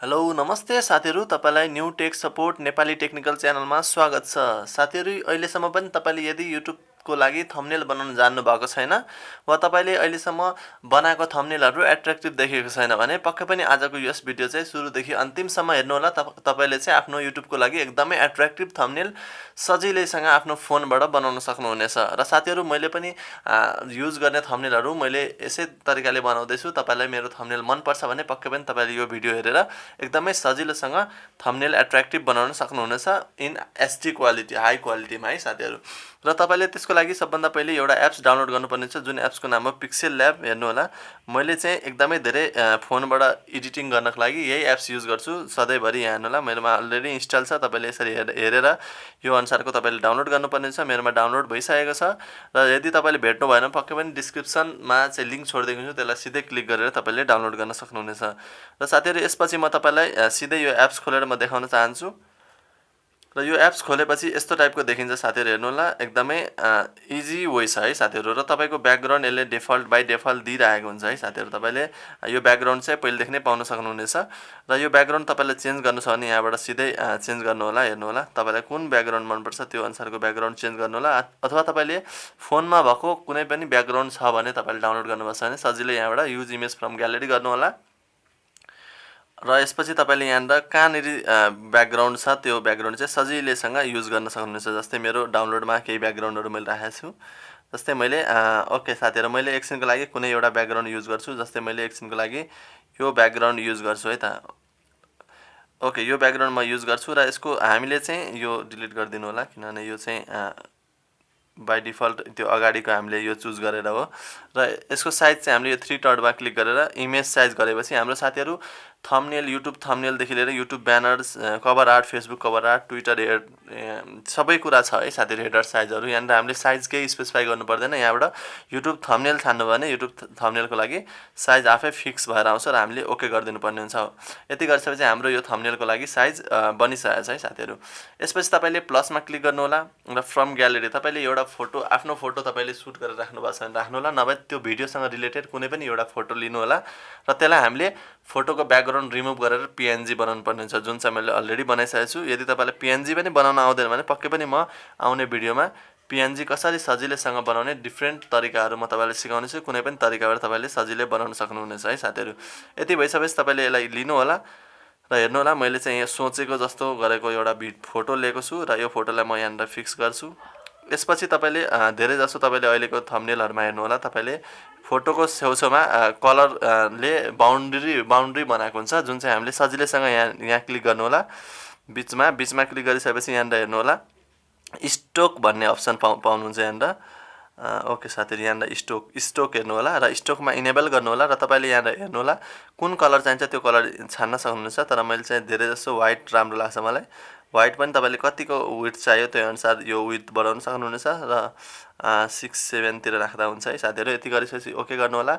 Hello नमस्ते साथीहरु, तपाईलाई new tech support Nepali technical च्यानलमा स्वागत छ। साथीहरु, अहिलेसम्म पनि तपाईले यदि YouTube को लागि थम्बनेल बनाउन जान्नु भएको छैन वा तपाईले अहिलेसम्म बनाएको थम्बनेलहरु एट्र्याक्टिभ देखेको छैन भने पक्कै पनि आजको यस भिडियो चाहिँ सुरुदेखि अन्तिमसम्म हेर्नु होला। तपाईले चाहिँ आफ्नो YouTube को लागि एकदमै एट्र्याक्टिभ थम्बनेल सजिलैसँग आफ्नो फोनबाट बनाउन सक्नुहुनेछ। र साथीहरु, मैले पनि युज गर्ने थम्बनेलहरु मैले यसै तरिकाले बनाउँदै छु। तपाईलाई मेरो थम्बनेल मन पर्छ भने पक्कै पनि तपाईले यो भिडियो हेरेर एकदमै सजिलोसँग थम्बनेल एट्र्याक्टिभ बनाउन सक्नुहुनेछ इन एचडी क्वालिटी, हाई क्वालिटीमा है साथीहरु। र तपाईले त्यसको लागि सबभन्दा पहिले एउटा एप्स डाउनलोड गर्नुपर्ने छ, जुन एप्सको नाम हो पिक्सेलल्याब। हेर्नु होला, मैले चाहिँ एकदमै धेरै फोनबाट एडिटिङ गर्नको लागि यही एप्स युज गर्छु सधैँभरि। यहाँ हेर्नु होला, मेरोमा अलरेडी इन्स्टल छ। तपाईले यसरी हेरेर यो अनुसारको तपाईले डाउनलोड गर्नुपर्ने छ। मेरोमा डाउनलोड भइसकेको छ र यदि तपाईले भेट्नु भएन पक्कै पनि डिस्क्रिप्सनमा चाहिँ लिंक छोडिदिएको छु, त्यसलाई सिधै क्लिक गरेर तपाईले डाउनलोड गर्न सक्नुहुनेछ। र साथीहरु, यसपछि म तपाईलाई सिधै यो एप्स खोलेर म देखाउन चाहन्छु। र यो एप्स खोलेपछि यस्तो टाइपको देखिन्छ साथीहरु। हेर्नु होला, एकदमै इजी वे छ है साथीहरु। र तपाईको ब्याकग्राउन्ड यसले बाइ डिफल्ट दिइरहेको हुन्छ है साथीहरु। तपाईले यो ब्याकग्राउन्ड चाहिँ पहिलेदेखि नै पाउन सक्नुहुनेछ। र यो ब्याकग्राउन्ड तपाईले चेन्ज गर्नु छ भने यहाँबाट सिधै चेन्ज गर्नु होला। हेर्नु होला, तपाईलाई कुन ब्याकग्राउन्ड मन पर्छ त्यो अनुसारको ब्याकग्राउन्ड चेन्ज गर्नु होला। अथवा तपाईले फोनमा भएको कुनै पनि ब्याकग्राउन्ड छ भने तपाईले डाउनलोड गर्नुभएको छ भने सजिलै यहाँबाट युज इमेज फ्रम ग्यालेरी गर्नु होला। र यसपछि तपाईले यहाँबाट कहाँनेरि ब्याकग्राउन्ड छ त्यो ब्याकग्राउन्ड चाहिँ सजिलैसँग युज गर्न सक्नुहुनेछ। जस्तै मेरो डाउनलोडमा केही ब्याकग्राउन्डहरु मैले राखेको छु। जस्तै मैले ओके साथीहरु, मैले एकछिनको लागि कुनै एउटा ब्याकग्राउन्ड युज गर्छु। जस्तै मैले एकछिनको लागि यो ब्याकग्राउन्ड युज गर्छु है त। ओके, यो ब्याकग्राउन्ड म युज गर्छु र यसको हामीले चाहिँ यो डिलिट गरिदिनु होला, किनभने यो चाहिँ बाइ डिफल्ट त्यो अगाडिको हामीले यो चुज गरेर हो। र यसको साइज चाहिँ हामीले यो 3 डटमा क्लिक गरेर इमेज साइज गरेपछि हाम्रो साथीहरु थम्बनेल, युट्युब थम्बनेल देखि लिएर YouTube banners, cover art, Facebook cover art, Twitter सबै कुरा छ है साथीहरु। हेडर साइजहरु यहाँबाट हामीले साइज केही स्पेसिफाई गर्नु पर्दैन। यहाँबाट युट्युब थम्बनेल छान्नु भने युट्युब थम्बनेलको लागि साइज आफै फिक्स भएर आउँछ र हामीले ओके गरिदिनु पर्ने हुन्छ। यति गरिसकेपछि हाम्रो यो थम्बनेलको लागि साइज बनिसकेछ है साथीहरु। यसपछि तपाईले प्लसमा क्लिक गर्नु होला र फ्रम ग्यालेरी तपाईले एउटा फोटो, आफ्नो फोटो तपाईले सुट गरेर राख्नु भएको छ भने राख्नु होला, नभए त्यो भिडियोसँग रिलेटेड कुनै पनि एउटा फोटो लिनु होला र त्यसलाई हामीले फोटोको ब्याकग्राउन्ड रिमुभ गरेर पीएनजी बनाउनु पर्ने हुन्छ, जुन चाहिँ मैले अलरेडी बनाइसकेको छु। यदि तपाईलाई पीएनजी पनि बनाउन आउँदैन भने पक्कै पनि म आउने भिडियोमा पीएनजी कसरी सजिलैसँग बनाउने डिफ्रेन्ट तरिकाहरु म तपाईलाई सिकाउने छु। कुनै पनि तरिकाबाट तपाईले सजिलै बनाउन सक्नुहुनेछ है साथीहरु। यति भइसकेपछि तपाईले यसलाई लिनु होला र हेर्नु होला, मैले चाहिँ यहाँ सोचेको जस्तो गरेको एउटा फोटो लिएको छु र यो फोटोलाई म यहाँबाट फिक्स गर्छु। यसपछि तपाईले धेरै जसो तपाईले अहिलेको थम्बनेलहरुमा हेर्नु होला, तपाईले फोटोको छेउछाउमा कलरले बाउन्ड्री बनाएको हुन्छ, जुन चाहिँ हामीले सजिलैसँग यहाँ क्लिक गर्नु होला। बीचमा क्लिक गरिसकेपछि यहाँबाट हेर्नु होला स्टोक भन्ने अप्सन पाउनुहुन्छ यहाँबाट। ओके साथीहरु, यहाँबाट स्टोक हेर्नु होला र स्टोकमा इनेबल गर्नु होला र तपाईले यहाँबाट हेर्नु होला कुन कलर चाहिन्छ त्यो कलर छान्न सक्नुहुनेछ। तर मैले चाहिँ धेरै जसो व्हाइट राम्रो लाग्छ मलाई। व्हाइट पनि तपाईले कतिको विड्थ चाहियो त्यो अनुसार यो विड्थ बढाउन सक्नुहुनेछ र 6-7 तिर राख्दा हुन्छ है साथीहरु। यति गरिसकेपछि ओके गर्नु होला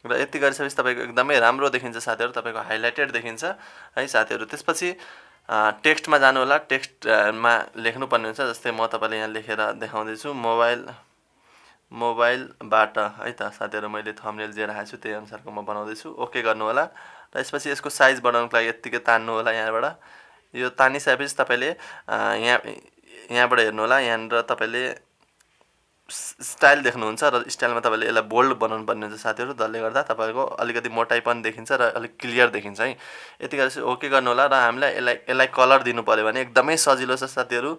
र यति गरिसकेपछि तपाईको एकदमै राम्रो देखिन्छ साथीहरु, तपाईको हाइलाइटेड देखिन्छ है साथीहरु। त्यसपछि टेक्स्टमा जानु होला। टेक्स्टमा लेख्नु पर्ने हुन्छ। जस्तै म तपाईलाई यहाँ लेखेर देखाउँदै छु, मोबाइलबाट है त साथीहरु। मैले थम्बनेल जे राखेको छु त्यही अनुसारको म बनाउँदै छु। ओके गर्नु होला र यसपछि यसको साइज बढाउनको लागि यतिकै तान्नु होला यहाँबाट। यो तानिसकेपछि तपाईले यहाँबाट हेर्नु होला, यहाँबाट तपाईले स्टाइल देख्नुहुन्छ र स्टाइलमा तपाईले यसलाई बोल्ड बनाउनु पर्ने हुन्छ साथीहरु। जसले गर्दा तपाईको अलिकति मोटाई पनि देखिन्छ र अलिक क्लियर देखिन्छ है। यति गरेपछि ओके गर्नु होला र हामीलाई यसलाई कलर दिनु पर्यो भने एकदमै सजिलो छ साथीहरु।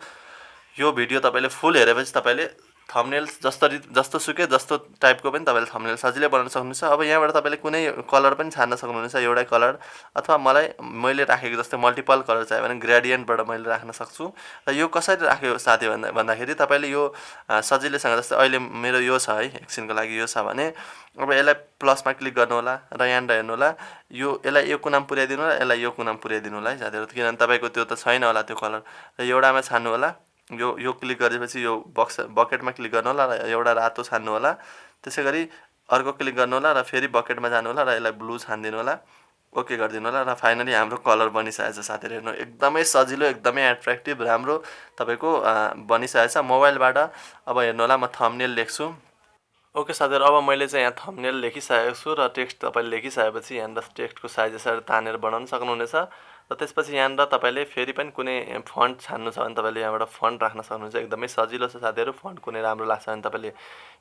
यो भिडियो तपाईले फुल हेरेपछि तपाईले थम्बनेल जस्तो सुकै जस्तो टाइपको पनि तपाईले थम्बनेल सजिलै बनाउन सक्नुहुन्छ। अब यहाँबाट तपाईले कुनै कलर पनि छान्न सक्नुहुनेछ, एउटै कलर, अथवा मैले राखेको जस्तै मल्टिपल कलर चाहियो भने ग्रेडियन्टबाट मैले राख्न सक्छु। र यो कसरी राख्यो साथी भन्दाखेरि तपाईले यो सजिलैसँग, जस्तै अहिले मेरो यो छ है, एकछिनको लागि यो छ भने अब यसलाई प्लसमा क्लिक गर्नु होला र यहाँबाट हेर्नु होला यसलाई यो कुनामा पुर्याइदिनु होला, यसलाई यो कुनामा पुर्याइदिनु होला है साथीहरु। किनभने तपाईको त्यो त छैन होला त्यो कलर। र एउटामा छान्नु होला, यो क्लिक गरेपछि यो बकेटमा क्लिक गर्नु होला र एउटा रातो छान्नु होला। त्यसैगरी अर्को क्लिक गर्नु होला र फेरि बकेटमा जानु होला र यसलाई ब्लू छान्दिनु होला। ओके गरिदिनु होला र फाइनली हाम्रो कलर बनिसकेछ साथीहरु। हेर्नु, एकदमै सजिलो, एकदमै एट्र्याक्टिभ, राम्रो तपाईको बनिसकेछ मोबाइलबाट। अब हेर्नु होला, म थम्बनेल लेख्छु। ओके साथीहरु, अब मैले चाहिँ यहाँ थम्बनेल लेखिसकेको छु र टेक्स्ट तपाईले लेखिसकेपछि यहाँनिर टेक्स्टको साइज यसरी तानेर बनाउन सक्नुहुनेछ। र त्यसपछि यहाँनिर तपाईले फेरि पनि कुनै फन्ट छान्नु छ भने तपाईले यहाँबाट फन्ट राख्न सक्नुहुन्छ। एकदमै सजिलो छ साथीहरु, फन्ट कुनै राम्रो लाग्छ भने तपाईले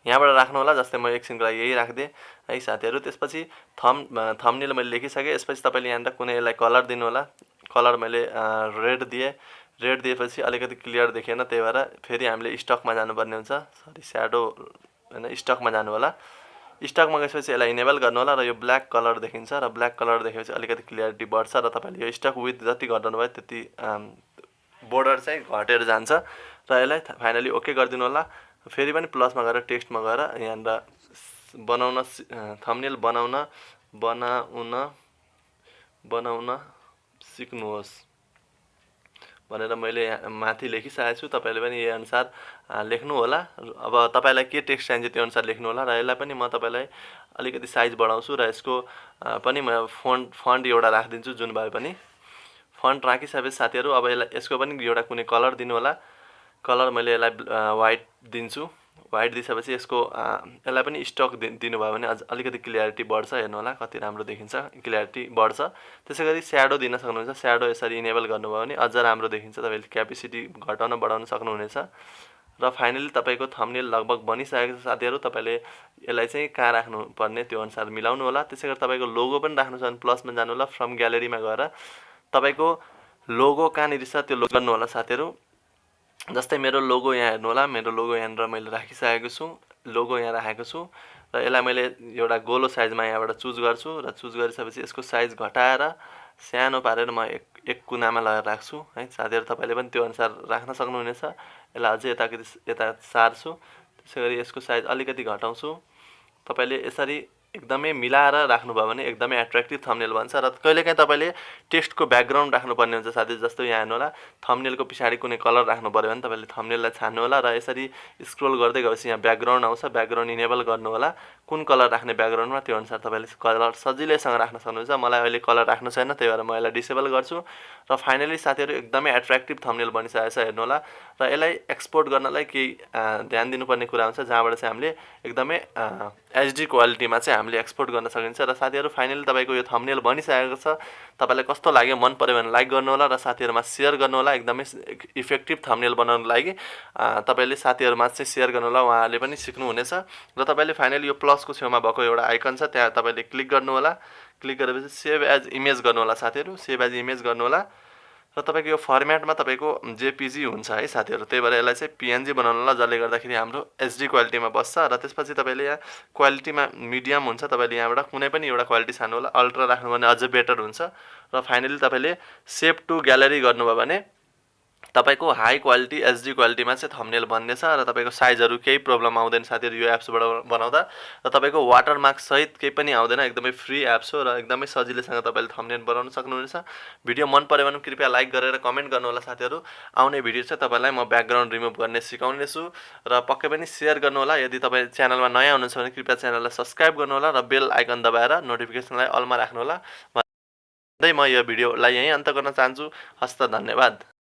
यहाँबाट राख्नु होला। जस्तै म एकछिनको लागि यही राख्दिएँ है साथीहरु। त्यसपछि थम्बनेल मैले लेखिसकेँ। यसपछि तपाईले यहाँनिर कुनै यसलाई कलर दिनु होला। कलर मैले रेड दिएँ। रेड दिएपछि अलिकति क्लियर देखिएन, त्यही भएर फेरि हामीले स्टकमा जानुपर्ने हुन्छ। सरी, स्याडो हैन, स्टकमा जानु होला। स्टकमा गएपछि यसलाई इनेबल गर्नु होला र यो ब्ल्याक कलर देखिन्छ र ब्ल्याक कलर देखेपछि अलिकति क्लियरिटी बढ्छ र तपाईले यो स्टक विथ जति घटाउनु भयो त्यति बोर्डर चाहिँ घटेर जान्छ र यसलाई फाइनली ओके गरिदिनु होला। फेरि पनि प्लसमा गएर टेक्स्टमा गएर यहाँनिर बनाउन थम्बनेल बनाउन सिक्नुहोस् भनेर मैले माथि लेखिसकेको छु। तपाईले पनि यही अनुसार लेख्नु होला। अब तपाईलाई के टेक्स्ट चाहिन्छ त्यो अनुसार लेख्नु होला। र यसलाई पनि म तपाईलाई अलिकति साइज बढाउँछु र यसको पनि म फन्ट एउटा राखिदिन्छु जुन भए पनि। फन्ट राखिसकेपछि साथीहरु अब यसको पनि एउटा कुनै कलर दिनु होला। कलर मैले यसलाई व्हाइट दिन्छु। व्हाइट दिएपछि यसको यसलाई पनि स्टक दिनुभयो भने अलिकति क्लियरिटी बढ्छ। हेर्नु होला कति राम्रो देखिन्छ, क्लियरिटी बढ्छ। त्यसैगरी स्याडो दिन सक्नुहुन्छ। स्याडो यसरी इनेबल गर्नुभयो भने अझ राम्रो देखिन्छ। तपाईले क्यापेसिटी घटाउन बढाउन सक्नुहुनेछ। र फाइनली तपाईको थम्बनेल लगभग बनिसकेको छ साथीहरु। तपाईले यसलाई चाहिँ कहाँ राख्नु पर्ने त्यो अनुसार मिलाउनु होला। त्यसैगरी तपाईको लोगो पनि राख्नु छ भने प्लसमा जानु होला। फ्रम ग्यालेरीमा गएर तपाईको लोगो कहाँनिर छ त्यो लोगो गर्नु होला साथीहरु। जस्तै मेरो लोगो यहाँ हेर्नु होला। मेरो लोगो यहाँनिर मैले राखिसकेको छु। लोगो यहाँ राखेको छु र यसलाई मैले एउटा गोलो साइजमा यहाँबाट चुज गर्छु र चुज गरिसकेपछि यसको साइज घटाएर सानो पारेर म एक कुनामा लगाएर राख्छु है साथीहरु। तपाईले पनि त्यो अनुसार राख्न सक्नुहुनेछ। यसलाई अझै यता सार्छु। त्यसैगरी यसको साइज अलिकति घटाउँछु। तपाईले यसरी एकदमै मिलाएर राख्नुभयो भने एकदमै एट्र्याक्टिभ थम्बनेल बन्छ। र कहिलेकाहीँ तपाईले टेक्स्टको ब्याकग्राउन्ड राख्नुपर्ने हुन्छ साथी। जस्तो यहाँ हेर्नु होला, थम्बनेलको पछाडि कुनै कलर राख्नु पर्यो भने तपाईले थम्बनेललाई छान्नु होला र यसरी स्क्रोल गर्दै गएपछि यहाँ ब्याकग्राउन्ड आउँछ। ब्याकग्राउन्ड इनेबल गर्नु होला। कुन कलर राख्ने ब्याकग्राउन्डमा त्यो अनुसार तपाईले कलर सजिलैसँग राख्न सक्नुहुन्छ। मलाई अहिले कलर राख्नु छैन, त्यही भएर म यसलाई डिसेबल गर्छु। र फाइनली साथीहरु एकदमै एट्र्याक्टिभ थम्बनेल बनिसकेको छ। हेर्नु होला। र यसलाई एक्सपोर्ट गर्नलाई केही ध्यान दिनुपर्ने कुरा हुन्छ, जहाँबाट चाहिँ हामीले एकदमै एचडी क्वालिटीमा चाहिँ हामीले एक्सपोर्ट गर्न सकिन्छ। र साथीहरु फाइनली तपाईको यो थम्बनेल बनिसकेको छ। तपाईलाई कस्तो लाग्यो, मन पर्यो भने लाइक गर्नु होला र साथीहरुमा शेयर गर्नु होला। एकदमै इफेक्टिभ थम्बनेल बनाउनको लागि तपाईले साथीहरुमा चाहिँ शेयर गर्नु होला, उहाँहरूले पनि सिक्नु हुनेछ। र तपाईले फाइनली यो प्लसको छेउमा भएको एउटा आइकन छ, त्यहाँ तपाईले क्लिक गर्नु होला। क्लिक गरेपछि सेभ एज इमेज गर्नु होला साथीहरु। सेभ एज इमेज गर्नु होला र तपाईको यो फर्मेटमा तपाईको जेपीजी हुन्छ है साथीहरु। त्यही भएर यसलाई चाहिँ पीएनजी बनाउनु होला, जसले गर्दाखेरि हाम्रो एचडी क्वालिटीमा बस्छ। र त्यसपछि तपाईले यहाँ क्वालिटीमा मिडियम हुन्छ। तपाईले यहाँबाट कुनै पनि एउटा क्वालिटी छान्नु होला। अल्ट्रा राख्नु भने अझ बेटर हुन्छ। र फाइनली तपाईले सेभ टु ग्यालेरी गर्नुभयो भने तपाईको हाई क्वालिटी एचडी क्वालिटीमा चाहिँ थम्बनेल बन्नेछ। र तपाईको साइजहरु केही प्रब्लम आउँदैन साथीहरु यो एप्सबाट बनाउँदा। र तपाईको वाटरमार्क सहित केही पनि आउँदैन। एकदमै फ्री एप्स हो र एकदमै सजिलैसँग तपाईले थम्बनेल बनाउन सक्नुहुनेछ। भिडियो मन पर्यो भने कृपया लाइक गरेर कमेन्ट गर्नु होला साथीहरु। आउने भिडियो चाहिँ तपाईलाई म ब्याकग्राउन्ड रिमुभ गर्ने सिकाउने छु र पक्कै पनि शेयर गर्नु होला। यदि तपाई च्यानलमा नयाँ हुनुहुन्छ भने कृपया च्यानललाई सब्स्क्राइब गर्नु होला र बेल आइकन दबाएर नोटिफिकेसनलाई अलमा राख्नु होला। भन्दै म यो भिडियोलाई यही अन्त गर्न चाहन्छु। हस्त धन्यवाद।